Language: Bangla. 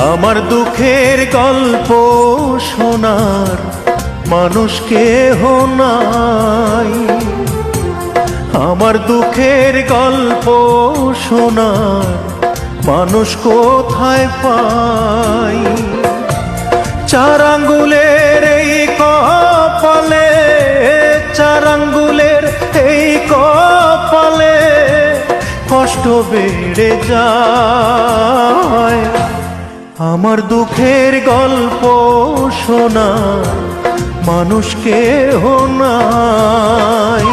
আমার দুঃখের গল্প শোনার মানুষ কেহ নাই, আমার দুঃখের গল্প শোনার মানুষ কোথায় পাই। চার আঙ্গুলের এই কপালে, চার আঙ্গুলের এই কপালে কষ্ট বেড়ে যায়। আমার দুঃখের গল্প শোনা মানুষ কেহ নাই।